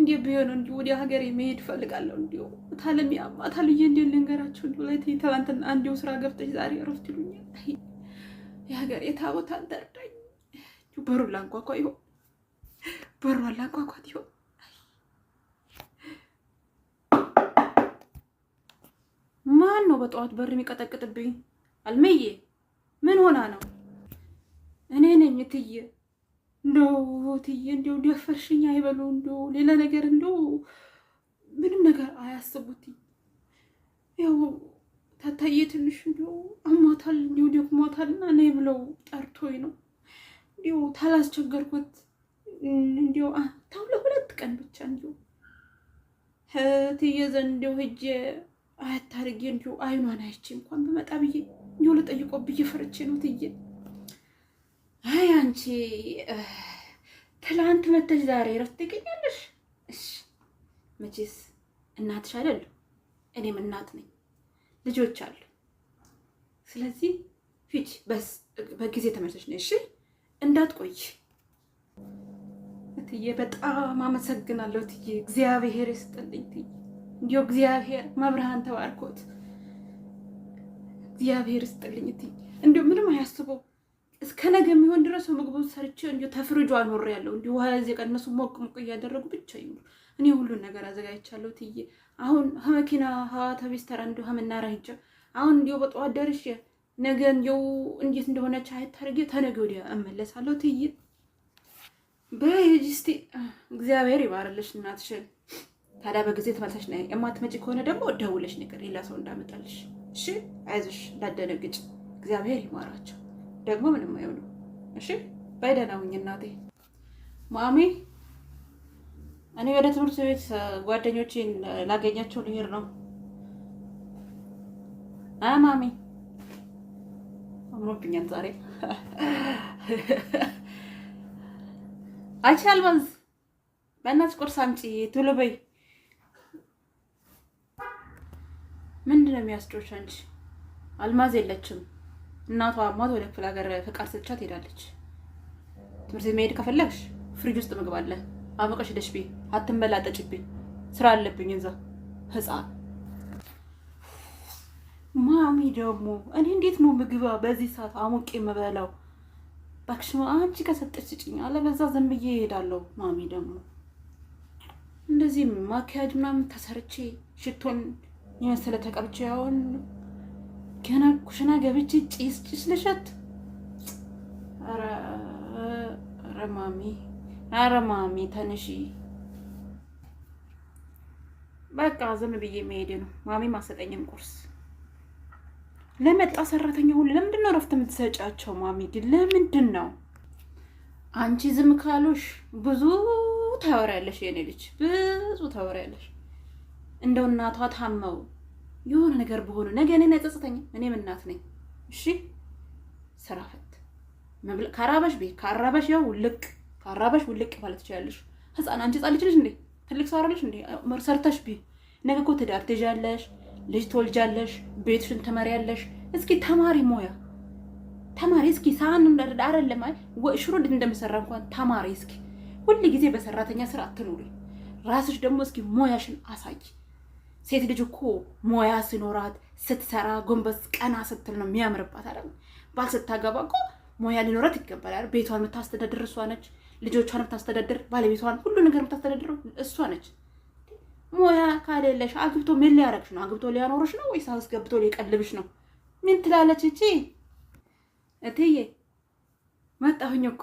እንዲህ ቢሆን እንዲሁ ወደ ሀገሬ መሄድ ፈልጋለሁ። እንዲሁ ታለም ያማታል እንዲሁ ልንገራቸው እንዲሁ ላይ ትናንትና እንዲሁ ስራ ገብተሽ ዛሬ እረፍት ይሉኛል። የሀገሬ ታቦት አንተርዳኝ። በሩን ላንኳኳ ይሆን? በሩን ላንኳኳት ይሆን? ማን ነው በጠዋት በር የሚቀጠቅጥብኝ? አልምዬ ምን ሆና ነው? እኔ ነኝ እትዬ። እንደው እትዬ እንደው ደፈርሽኝ አይበሉ፣ እንደው ሌላ ነገር እንደው ምንም ነገር አያስቡት። ያው ታታዬ ትንሽ እንደው አሟታል፣ እንደው ደክሟታልና ነይ ብለው ጠርቶኝ ነው። እንደው ታላስቸገርኩት እንደው ታው ለሁለት ቀን ብቻ እንደው እትዬ ዘንድ እንደው ሂጅ አያታርጌ እንደው አይኗን አይቼ እንኳን በመጣ ብዬ እንደው ልጠይቆ ብዬ ፈርቼ ነው እትዬ። አይ አንቺ ትላንት መተሽ ዛሬ እረፍት ትገኛለሽ? እሺ መቼስ እናትሽ አይደል? እኔም እናት ነኝ፣ ልጆች አሉ። ስለዚህ ሂጂ በጊዜ ተመለሽ ነይ። እሺ እንዳትቆይ እትዬ። በጣም አመሰግናለሁ እትዬ፣ እግዚአብሔር ይስጥልኝ እትዬ። እንዲሁ እግዚአብሔር መብርሃን ተባርኮት፣ እግዚአብሔር ይስጥልኝ እትዬ። እንዲሁ ምንም አያስበው እስከ ነገ የሚሆን ድረስ ምግቡን ሰርቼ እንዲሁ ተፍርጆ አኖር ያለው እንዲሁ ውሃ እዚህ ቀነሱ ሞቅ ሞቅ እያደረጉ ብቻ ይሁን። እኔ ሁሉን ነገር አዘጋጅቻለሁ እትዬ። አሁን መኪና ተቢስተራ እንዲሁ ምናራ ሂጅ አሁን እንዲሁ በጠዋት ደርሼ ነገ እንዲሁ እንዴት እንደሆነች አይታርጌ ተነገ ወዲያ እመለሳለሁ እትዬ። በሂጂ እስቲ እግዚአብሔር ይባርልሽ እናትሽን። ታዲያ በጊዜ ተመልሰሽ ነይ። የማትመጪ ከሆነ ደግሞ ደውለሽ ነገር ሌላ ሰው እንዳመጣልሽ። እሺ አይዞሽ፣ እንዳትደነግጭ። እግዚአብሔር ይማራቸው። ደግሞ ምንም አይሆኑ። እሺ በይ ደህና ሁኚ እናቴ። ማሚ እኔ ወደ ትምህርት ቤት ጓደኞቼን ላገኛቸው ልሄድ ነው። ማሚ አምሮብኛል ዛሬ። አንቺ አልማዝ በእናትሽ ቁርስ አምጪ ቶሎ በይ። ምንድን ነው የሚያስጮሽ አንቺ? አልማዝ የለችም። እናቷ አሟት ወደ ክፍለ ሀገር ፍቃድ ሰጥቻት ሄዳለች። ትምህርት ቤት መሄድ ከፈለግሽ ፍሪጅ ውስጥ ምግብ አለ፣ አሞቀሽ ሄደሽ ብይ። አትንበላጠጭብኝ፣ ስራ አለብኝ እዛ። ህፃን ማሚ ደግሞ እኔ እንዴት ነው ምግብ በዚህ ሰዓት አሞቄ የምበላው? እባክሽ አንቺ ከሰጠች ስጪኝ፣ አለበዛ ዝም ብዬ እሄዳለሁ። ማሚ ደግሞ እንደዚህ ማኪያጅ ምናምን ተሰርቼ ሽቶን የመሰለ ተቀብቼ አሁን ገና ኩሽና ገብቼ ጭስ ልሸት። ኧረ ማሚ ተነሺ። በቃ ዝም ብዬ መሄድ ነው። ማሚ ማሰጠኝም ቁርስ ለመጣ ሰራተኛ ሁሉ ለምንድን ነው እረፍት የምትሰጫቸው? ማሚ ግን ለምንድን ነው? አንቺ ዝም ካሉሽ ብዙ ታወሪያለሽ የኔ ልጅ፣ ብዙ ታወሪያለሽ። እንደው እናቷ ታመው የሆነ ነገር በሆነ ነገ እኔን አይጸጽተኝም። እኔም እናት ነኝ። እሺ ስራ ፈት ካራበሽ ቤት ካራበሽ ያው ውልቅ ካራበሽ ውልቅ ማለት ትችላለሽ። ህፃን አንቺ ህፃን ልጅ ነሽ እንዴ? ትልቅ ሰው አይደለሽ እንዴ? ሰርተሽ ቤት ነገ እኮ ትዳር ትይዣለሽ፣ ልጅ ትወልጃለሽ፣ ቤትሽን ትመሪያለሽ። እስኪ ተማሪ ሙያ ተማሪ እስኪ ሳህን አይደለም ሽሮ እንደምሰራ እንኳን ተማሪ እስኪ። ሁሉ ጊዜ በሰራተኛ ስራ አትኑሪ። ራስሽ ደግሞ እስኪ ሙያሽን አሳይ። ሴት ልጅ እኮ ሙያ ሲኖራት ስትሰራ ጎንበስ ቀና ስትል ነው የሚያምርባት አይደል? ባል ስታገባ እኮ ሙያ ሊኖራት ይገባል። ቤቷን የምታስተዳድር እሷ ነች። ልጆቿን የምታስተዳድር፣ ባለቤቷን፣ ሁሉ ነገር የምታስተዳድረው እሷ ነች። ሙያ ካሌለሽ አግብቶ ምን ሊያረግሽ ነው? አግብቶ ሊያኖርሽ ነው ወይስ አስገብቶ ሊቀልብሽ ነው? ምን ትላለች እቺ እትዬ? መጣሁኝ እኮ።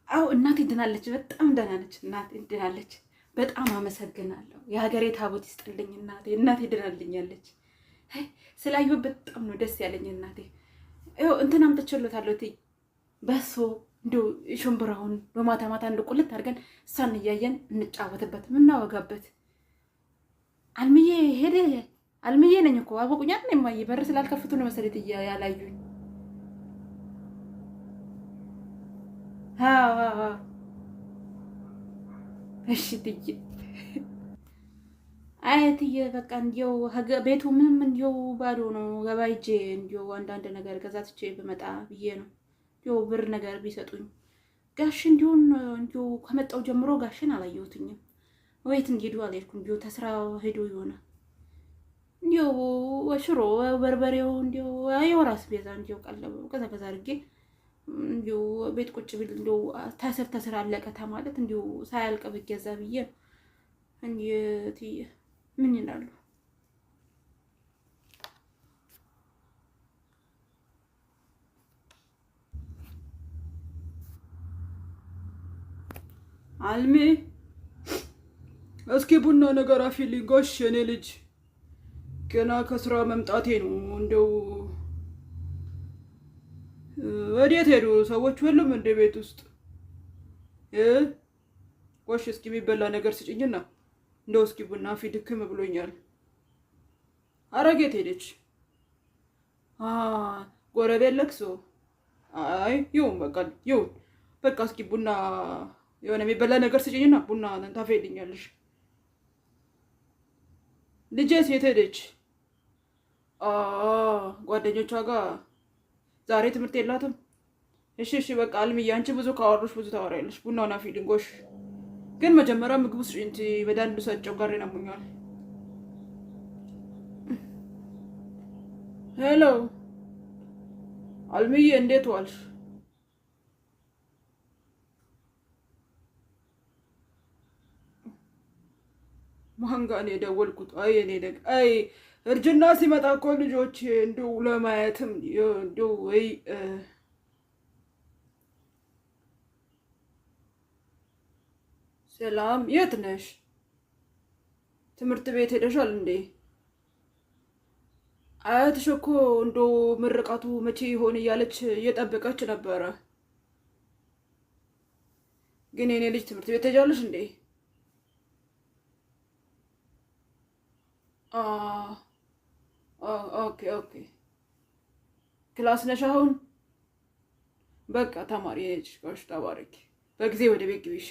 አው እናቴ ድናለች፣ በጣም ደህና ነች። እናቴ ድናለች። በጣም አመሰግናለሁ። የሀገሬ ታቦት ይስጥልኝ እናቴ። እናቴ ድናልኛለች። ስላየሁ በጣም ነው ደስ ያለኝ እናቴ። ይኸው እንትን አምጥቼለታለሁ እትዬ፣ በሶ እንደው ሽምብራውን በማታ ማታ እንደው ቁልት አድርገን እሷን እያየን እንጫወትበት ምናወጋበት። አልምዬ ሄደ። አልምዬ ነኝ እኮ አወቁኛል። እኔ ማየ በር ስላልከፍቱ ነው መሰለኝ ያላዩኝ። እሺ እትዬ። አይ እትዬ በቃ እንዲያው ቤቱ ምንም እንዲያው ባዶ ነው። ገባ ሂጅ እንዲያው አንዳንድ ነገር ገዛትቼ ብመጣ ብዬ ነው። እንዲያው ብር ነገር ቢሰጡኝ ጋሽ እንዲሁ ከመጣው ጀምሮ ጋሽን አላየሁትኝም። ወይት እንዲሄዱ አልሄድኩም። እንዲሁ ተስራ ሄዶ ይሆናል። እንዲሁ ሽሮ በርበሬው እንዲሁ የወራስ ቤዛ እንዲሁ ቀለብ ከዛ አድርጌ እንዲሁ ቤት ቁጭ ብል እንዲሁ ተስር አለቀታ ማለት እንዲሁ ሳያልቅ ብገዛ ብዬ እንዲህ ምን ይላሉ? አልሜ እስኪ ቡና ነገር አፊልኝ ጎሽ። የኔ ልጅ ገና ከስራ መምጣቴ ነው። እንደው ወዴት ሄዱ ሰዎች? ሁሉም እንደ ቤት ውስጥ ጎሽ። እስኪ የሚበላ ነገር ስጭኝና እንደው እስኪ ቡና አፊ ድክም ብሎኛል። አረጌት ሄደች? ጎረቤት ለቅሶ። አይ ይሁን በቃ ይሁን በቃ። እስኪ ቡና የሆነ የሚበላ ነገር ስጭኝና ቡና ታፈይልኛለሽ። ልጄ ሴት ሄደች? ጓደኞቿ ጋር ዛሬ ትምህርት የላትም። እሺ በቃ አልምዬ፣ አንቺ ብዙ ካወሩሽ ብዙ ታወሪያለሽ። ቡናውን አፊልኝ ጎሽ። ግን መጀመሪያ ምግቡ ስጪኝ እንጂ በዳንዱ ሰጨው ጋር ይናሙኛል። ሄሎ አልምዬ፣ እንዴት ዋልሽ? ማን ጋር ነው የደወልኩት? አይ እኔ ደግ አይ እርጅና ሲመጣ እኮ ልጆች እንደው ለማየትም እንደው ወይ ሰላም፣ የት ነሽ? ትምህርት ቤት ሄደሻል እንዴ? አያትሽ እኮ እንደው ምርቃቱ መቼ ይሆን እያለች እየጠበቀች ነበረ። ግን የኔ ልጅ ትምህርት ቤት ሄጃለሽ እንዴ? ኦኬ ክላስ ነሽ አሁን? በቃ ተማሪ ነሽ። ጎሽ ተባረኪ። በጊዜ ወደ ቤት ግቢ እሺ።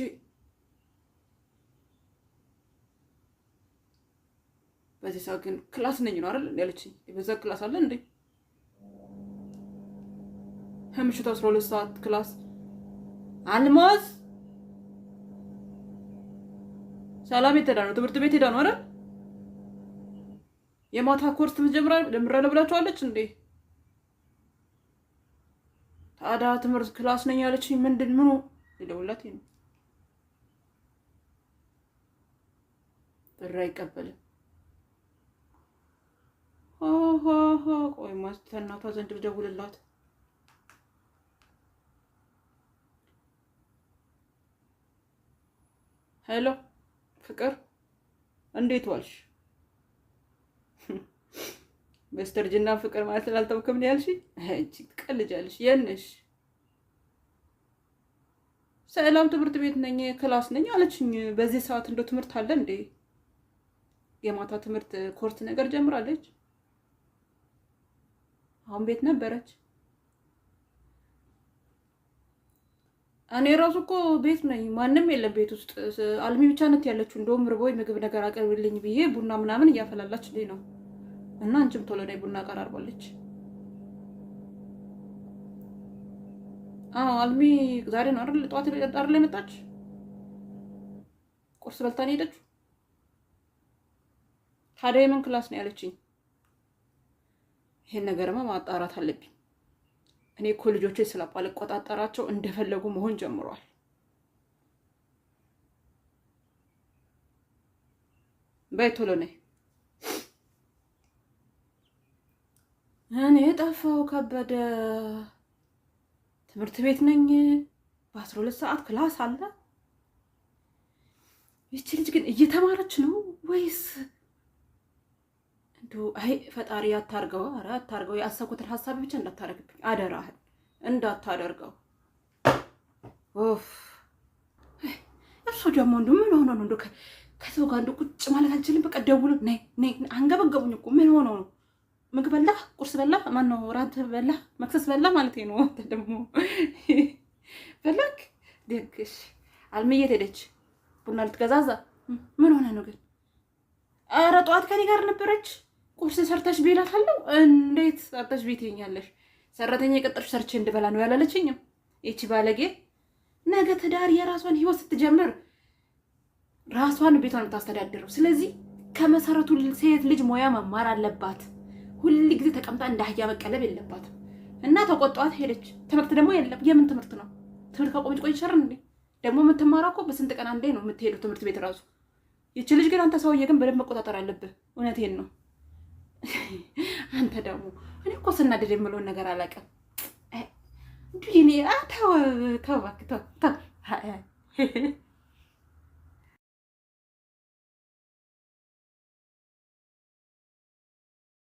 በዚህ ሰዓት ግን ክላስ ነኝ ነው አይደል ያለችኝ? የበዛ ክላስ አለ እንዴ? ከምሽቱ 12 ሰዓት ክላስ። አልማዝ ሰላም የት ሄዳ ነው? ትምህርት ቤት ሄዳ ነው አይደል? የማታ ኮርስ ጀምራለሁ ብላችኋለች እንዴ? ታዲያ ትምህርት ክላስ ነኝ ያለችኝ ምንድን ምኑ ልደውላት ነው? ብር አይቀበልም። ቆይ እናቷ ዘንድ ልደውልላት። ሄሎ ፍቅር፣ እንዴት ዋልሽ? በስተርጅና ፍቅር ማለት ስላልተውክም ነው ያልሽ? እቺ ትቀልጃለሽ። የነሽ ሰላም ትምህርት ቤት ነኝ ክላስ ነኝ አለችኝ። በዚህ ሰዓት እንደው ትምህርት አለ እንዴ? የማታ ትምህርት ኮርስ ነገር ጀምራለች። አሁን ቤት ነበረች። እኔ ራሱ እኮ ቤት ነኝ፣ ማንም የለም ቤት ውስጥ። አልሚ ብቻ ነት ያለችው። እንደውም ርቦኝ ምግብ ነገር አቅርብልኝ ብዬ ቡና ምናምን እያፈላላችልኝ ነው። እና አንቺም ቶሎ ነይ ቡና ቀራርባለች። አልሚ ዛሬ ነው አይደል ጠዋት ዳር ላይ መጣች። ቁርስ በልታ ነው ሄደችው። ታዲያ የምን ክላስ ነው ያለችኝ? ይሄን ነገርማ ማጣራት አለብኝ። እኔ እኮ ልጆቼ ስለማልቆጣጠራቸው እንደፈለጉ መሆን ጀምሯል። በይ ቶሎ ነይ። እኔ ጠፋው ከበደ። ትምህርት ቤት ነኝ። በ12 ሰዓት ክላስ አለ። ይቺ ልጅ ግን እየተማረች ነው ወይስ እንደው? አይ ፈጣሪ አታርገው። ኧረ አታርገው። ያሰብኩትን ሀሳብ ብቻ እንዳታረግብኝ አደራህን፣ እንዳታደርገው። ኦፍ እሱ ደግሞ እንደው ምን ሆኖ ነው? እንደው ከሰው ጋር እንደው ቁጭ ማለት አልችልም። በቃ ደውሎ ነይ አንገበገቡኝ እኮ። ምን ሆኖ ነው? ምግብ በላ፣ ቁርስ በላ፣ ማን ነው ራት በላ፣ መክሰስ በላ ማለት ነው። ደግሞ በላክ ደግሽ። አልምዬ ሄደች ቡና ልትገዛዛ። ምን ሆነ ነው ግን? ኧረ ጠዋት ከኔ ጋር ነበረች። ቁርስ ሰርተሽ ቤላታለሁ። እንዴት ሰርተሽ ቤት ይኛለሽ? ሰራተኛ የቀጠርሽ ሰርቼ እንድበላ ነው ያላለችኝም ይቺ ባለጌ። ነገ ትዳር የራሷን ህይወት ስትጀምር ራሷን ቤቷን የምታስተዳድረው። ስለዚህ ከመሰረቱ ሴት ልጅ ሙያ መማር አለባት። ሁል ጊዜ ተቀምጣ እንደ አህያ መቀለብ የለባትም። እና ተቆጣዋት ሄደች። ትምህርት ደግሞ የለም። የምን ትምህርት ነው? ትምህርት ካቆመች ቆይቻር እንዴ? ደግሞ የምትማረው እኮ በስንት ቀን አንዴ ነው የምትሄደው ትምህርት ቤት ራሱ። ይቺ ልጅ ግን አንተ ሰውዬ ግን በደንብ መቆጣጠር አለብህ። እውነቴን ነው። አንተ ደግሞ እኔ እኮ ስናደድ የምለውን ነገር አላውቅም። እንዴ ተው እባክህ ተው።